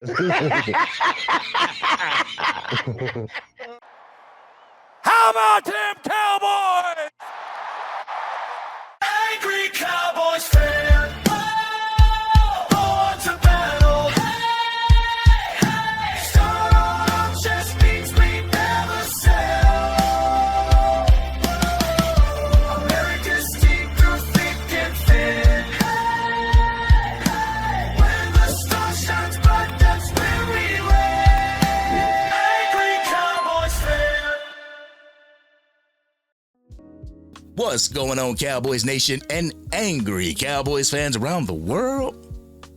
How about them Cowboys? Angry Cowboys fan. Born to battle. Start just means we never sell. America's team through thick and thin. When the sun shines bright, that's when we win. Angry Cowboys fan. What's going on, Cowboys Nation and angry Cowboys fans around the world?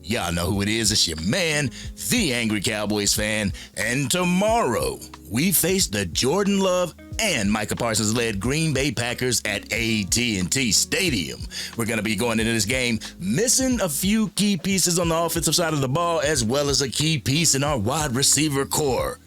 Y'all know who it is. It's your man, the Angry Cowboys Fan. And tomorrow, we face the Jordan Love and Micah Parsons-led Green Bay Packers at AT&T Stadium. We're going to be going into this game missing a few key pieces on the offensive side of the ball, as well as a key piece in our wide receiver core,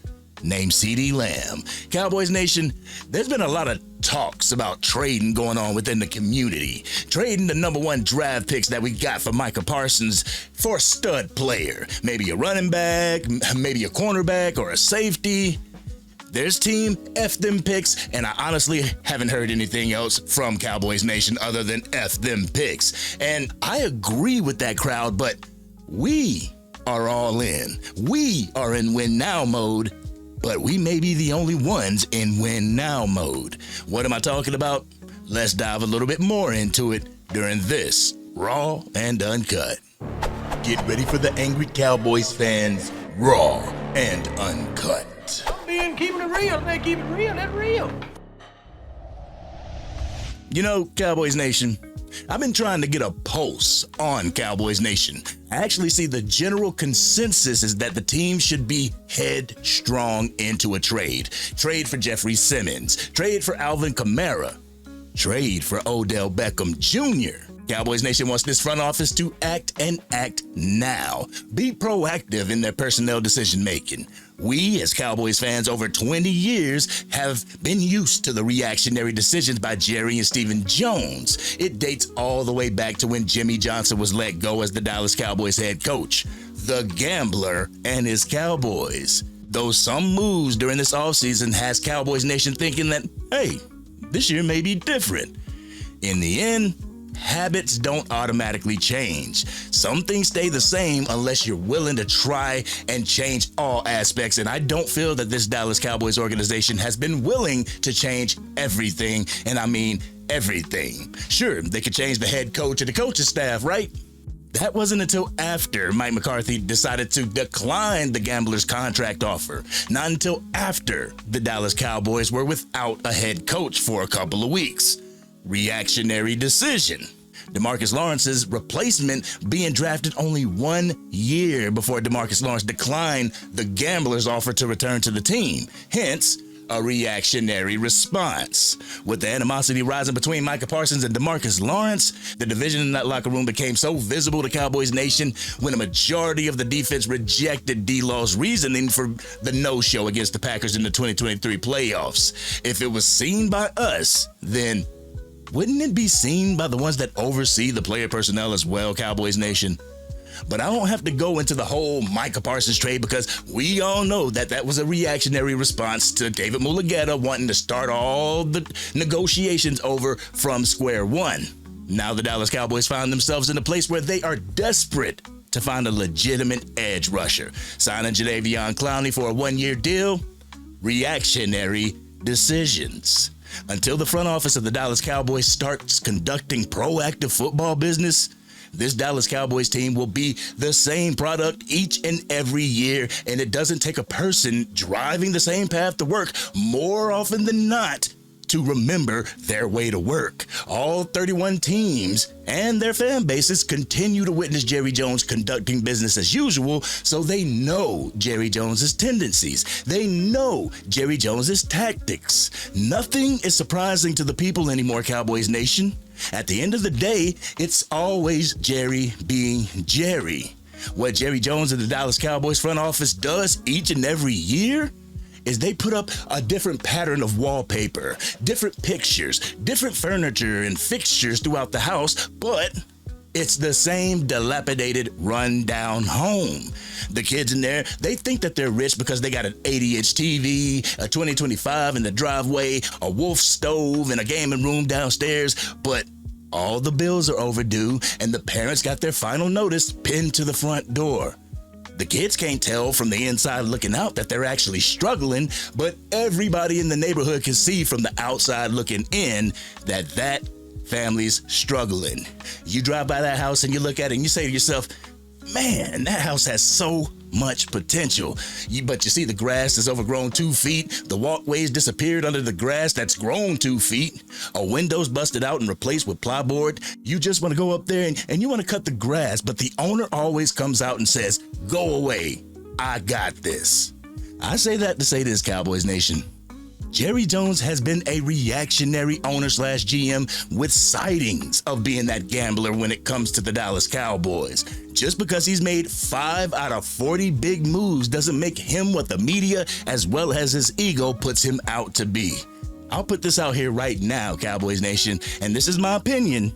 named CeeDee Lamb. Cowboys Nation, there's been a lot of talks about trading going on within the community. Trading the number one draft picks that we got for Micah Parsons for a stud player. Maybe a running back, maybe a cornerback, or a safety. There's team F them picks, and I honestly haven't heard anything else from Cowboys Nation other than F them picks. And I agree with that crowd, but we are all in. We are in win now mode. But we may be the only ones in win now mode. What am I talking about? Let's dive a little bit more into it during this Raw and Uncut. Get ready for the Angry Cowboys fans, Raw and Uncut. Man, keeping it real, man, keep it real, that's real. You know, Cowboys Nation, I've been trying to get a pulse on Cowboys Nation. I actually see the general consensus is that the team should be headstrong into a trade. Trade for Jeffrey Simmons. Trade for Alvin Kamara. Trade for Odell Beckham Jr. Cowboys Nation wants this front office to act and act now. Be proactive in their personnel decision making. We, as Cowboys fans over 20 years, have been used to the reactionary decisions by Jerry and Stephen Jones. It dates all the way back to when Jimmy Johnson was let go as the Dallas Cowboys head coach. The gambler and his Cowboys. Though some moves during this offseason has Cowboys Nation thinking that, hey, this year may be different. In the end, habits don't automatically change. Some things stay the same unless you're willing to try and change all aspects. And I don't feel that this Dallas Cowboys organization has been willing to change everything. And I mean everything. Sure, they could change the head coach and the coaching staff, right? That wasn't until after Mike McCarthy decided to decline the Gamblers' contract offer. Not until after the Dallas Cowboys were without a head coach for a couple of weeks. Reactionary decision. DeMarcus Lawrence's replacement being drafted only 1 year before DeMarcus Lawrence declined the Gamblers' offer to return to the team. Hence, a reactionary response. With the animosity rising between Micah Parsons and DeMarcus Lawrence, the division in that locker room became so visible to Cowboys Nation when a majority of the defense rejected D-Law's reasoning for the no-show against the Packers in the 2023 playoffs. If it was seen by us, then wouldn't it be seen by the ones that oversee the player personnel as well, Cowboys Nation? But I don't have to go into the whole Micah Parsons trade because we all know that that was a reactionary response to David Mulugeta wanting to start all the negotiations over from square one. Now the Dallas Cowboys find themselves in a place where they are desperate to find a legitimate edge rusher. Signing Jadeveon Clowney for a 1-year deal? Reactionary decisions. Until the front office of the Dallas Cowboys starts conducting proactive football business, this Dallas Cowboys team will be the same product each and every year, and it doesn't take a person driving the same path to work more often than not to remember their way to work. All 31 teams and their fan bases continue to witness Jerry Jones conducting business as usual, so they know Jerry Jones's tendencies. They know Jerry Jones's tactics. Nothing is surprising to the people anymore, Cowboys Nation. At the end of the day, it's always Jerry being Jerry. What Jerry Jones and the Dallas Cowboys front office does each and every year is they put up a different pattern of wallpaper, different pictures, different furniture and fixtures throughout the house, but It's the same dilapidated, run-down home. The kids in there, they think that they're rich because they got an 80-inch TV, a 2025 in the driveway, a Wolf stove, and a gaming room downstairs, but all the bills are overdue, and the parents got their final notice pinned to the front door. The kids can't tell from the inside looking out that they're actually struggling, but everybody in the neighborhood can see from the outside looking in that family's struggling. You drive by that house and you look at it and you say to yourself, man, that house has so much potential. But you see the grass is overgrown 2 feet. The walkways disappeared under the grass that's grown 2 feet. A window's busted out and replaced with plyboard. You just want to go up there and you want to cut the grass, but the owner always comes out and says, go away. I got this. I say that to say this, Cowboys Nation. Jerry Jones has been a reactionary owner/GM with sightings of being that gambler when it comes to the Dallas Cowboys. Just because he's made 5 out of 40 big moves doesn't make him what the media as well as his ego puts him out to be. I'll put this out here right now, Cowboys Nation, and this is my opinion.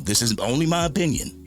This is only my opinion.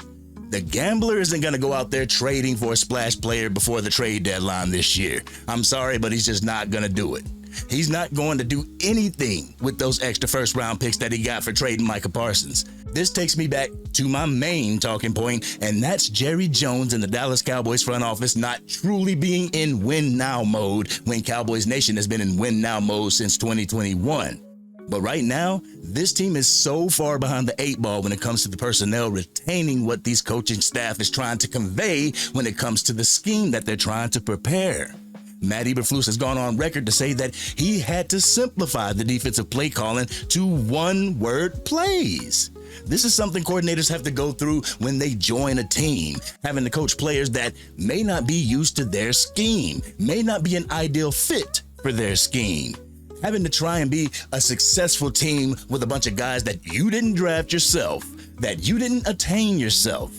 The gambler isn't going to go out there trading for a splash player before the trade deadline this year. I'm sorry, but he's just not going to do it. He's not going to do anything with those extra first-round picks that he got for trading Micah Parsons. This takes me back to my main talking point, and that's Jerry Jones and the Dallas Cowboys front office not truly being in win-now mode when Cowboys Nation has been in win-now mode since 2021. But right now, this team is so far behind the 8 ball when it comes to the personnel retaining what these coaching staff is trying to convey when it comes to the scheme that they're trying to prepare. Matt Eberflus has gone on record to say that he had to simplify the defensive play calling to one-word plays. This is something coordinators have to go through when they join a team, having to coach players that may not be used to their scheme, may not be an ideal fit for their scheme. Having to try and be a successful team with a bunch of guys that you didn't draft yourself, that you didn't attain yourself.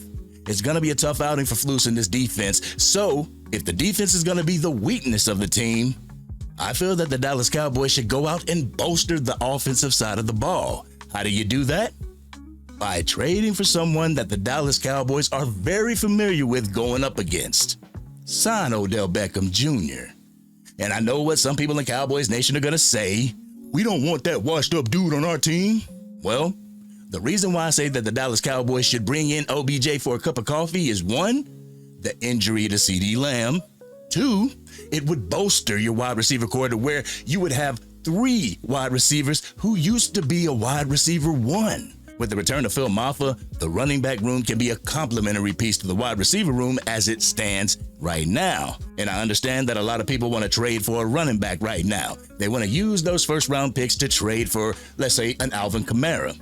It's going to be a tough outing for Flus in this defense. So, if the defense is going to be the weakness of the team, I feel that the Dallas Cowboys should go out and bolster the offensive side of the ball. How do you do that? By trading for someone that the Dallas Cowboys are very familiar with going up against. Sign Odell Beckham Jr. And I know what some people in Cowboys Nation are going to say. We don't want that washed up dude on our team. Well, the reason why I say that the Dallas Cowboys should bring in OBJ for a cup of coffee is 1, the injury to CeeDee Lamb. 2, it would bolster your wide receiver core to where you would have 3 wide receivers who used to be a wide receiver 1. With the return of Phil Maffa, the running back room can be a complementary piece to the wide receiver room as it stands right now. And I understand that a lot of people want to trade for a running back right now. They want to use those first-round picks to trade for, let's say, an Alvin Kamara.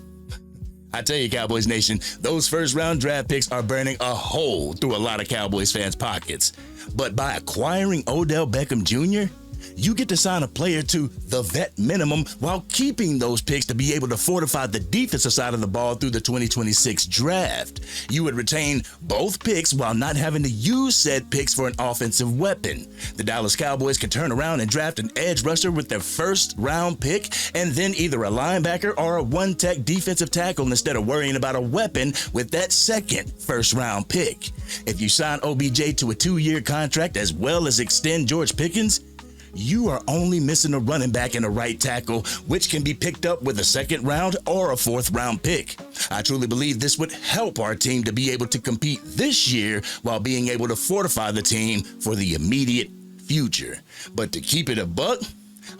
I tell you, Cowboys Nation, those first-round draft picks are burning a hole through a lot of Cowboys fans' pockets. But by acquiring Odell Beckham Jr., you get to sign a player to the vet minimum while keeping those picks to be able to fortify the defensive side of the ball through the 2026 draft. You would retain both picks while not having to use said picks for an offensive weapon. The Dallas Cowboys can turn around and draft an edge rusher with their first-round pick and then either a linebacker or a one-tech defensive tackle instead of worrying about a weapon with that second first-round pick. If you sign OBJ to a 2-year contract as well as extend George Pickens, you are only missing a running back and a right tackle, which can be picked up with a 2nd round or a 4th round pick. I truly believe this would help our team to be able to compete this year while being able to fortify the team for the immediate future. But to keep it a buck,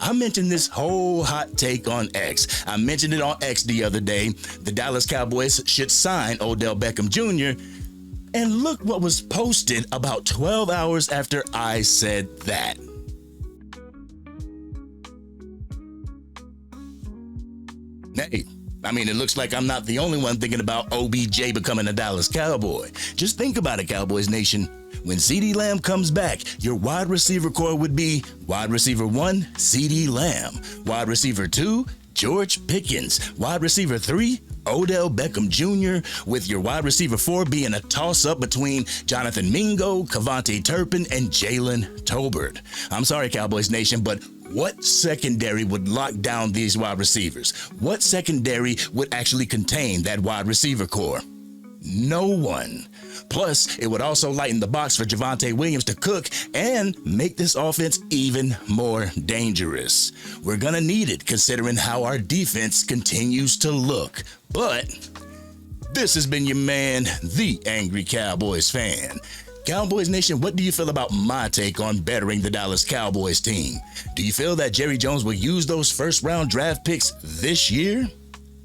I mentioned this whole hot take on X. I mentioned it on X the other day. The Dallas Cowboys should sign Odell Beckham Jr., and look what was posted about 12 hours after I said that. Hey, it looks like I'm not the only one thinking about OBJ becoming a Dallas Cowboy. Just think about it, Cowboys Nation. When CeeDee Lamb comes back, your wide receiver core would be wide receiver 1, CeeDee Lamb, wide receiver 2, George Pickens, wide receiver 3, Odell Beckham Jr., with your wide receiver 4 being a toss-up between Jonathan Mingo, Cavante Turpin, and Jalen Tolbert. I'm sorry, Cowboys Nation, but what secondary would lock down these wide receivers? What secondary would actually contain that wide receiver core? No one. Plus, it would also lighten the box for Javonte Williams to cook and make this offense even more dangerous. We're gonna need it considering how our defense continues to look. But this has been your man, the Angry Cowboys Fan. Cowboys Nation, what do you feel about my take on bettering the Dallas Cowboys team? Do you feel that Jerry Jones will use those first-round draft picks this year?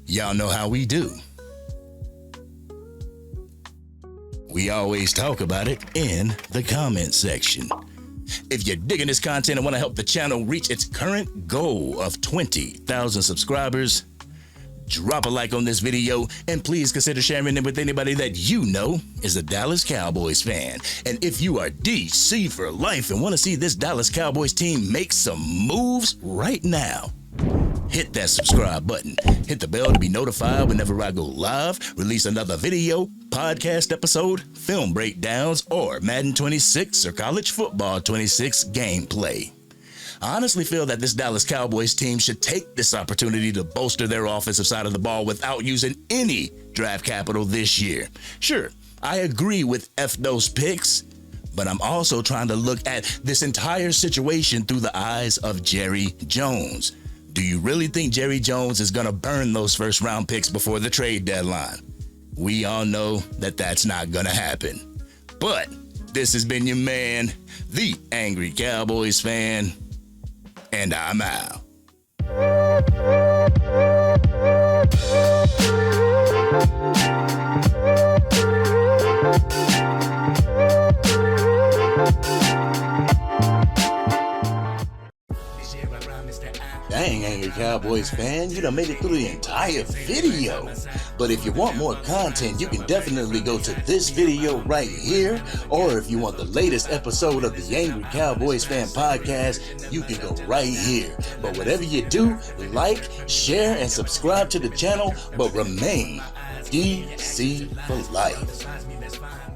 Y'all know how we do. We always talk about it in the comment section. If you're digging this content and want to help the channel reach its current goal of 20,000 subscribers, drop a like on this video and please consider sharing it with anybody that you know is a Dallas Cowboys fan. And if you are DC for life and want to see this Dallas Cowboys team make some moves right now, hit that subscribe button. Hit the bell to be notified whenever I go live, release another video, podcast episode, film breakdowns, or Madden 26 or College Football 26 gameplay. I honestly feel that this Dallas Cowboys team should take this opportunity to bolster their offensive side of the ball without using any draft capital this year. Sure, I agree with those picks, but I'm also trying to look at this entire situation through the eyes of Jerry Jones. Do you really think Jerry Jones is going to burn those first round picks before the trade deadline? We all know that that's not going to happen. But this has been your man, the Angry Cowboys Fan, and I'm out. Dang, Angry Cowboys fan, you done made it through the entire video. But if you want more content, you can definitely go to this video right here. Or if you want the latest episode of the Angry Cowboys Fan podcast, you can go right here. But whatever you do, like, share, and subscribe to the channel, but remain DC for life.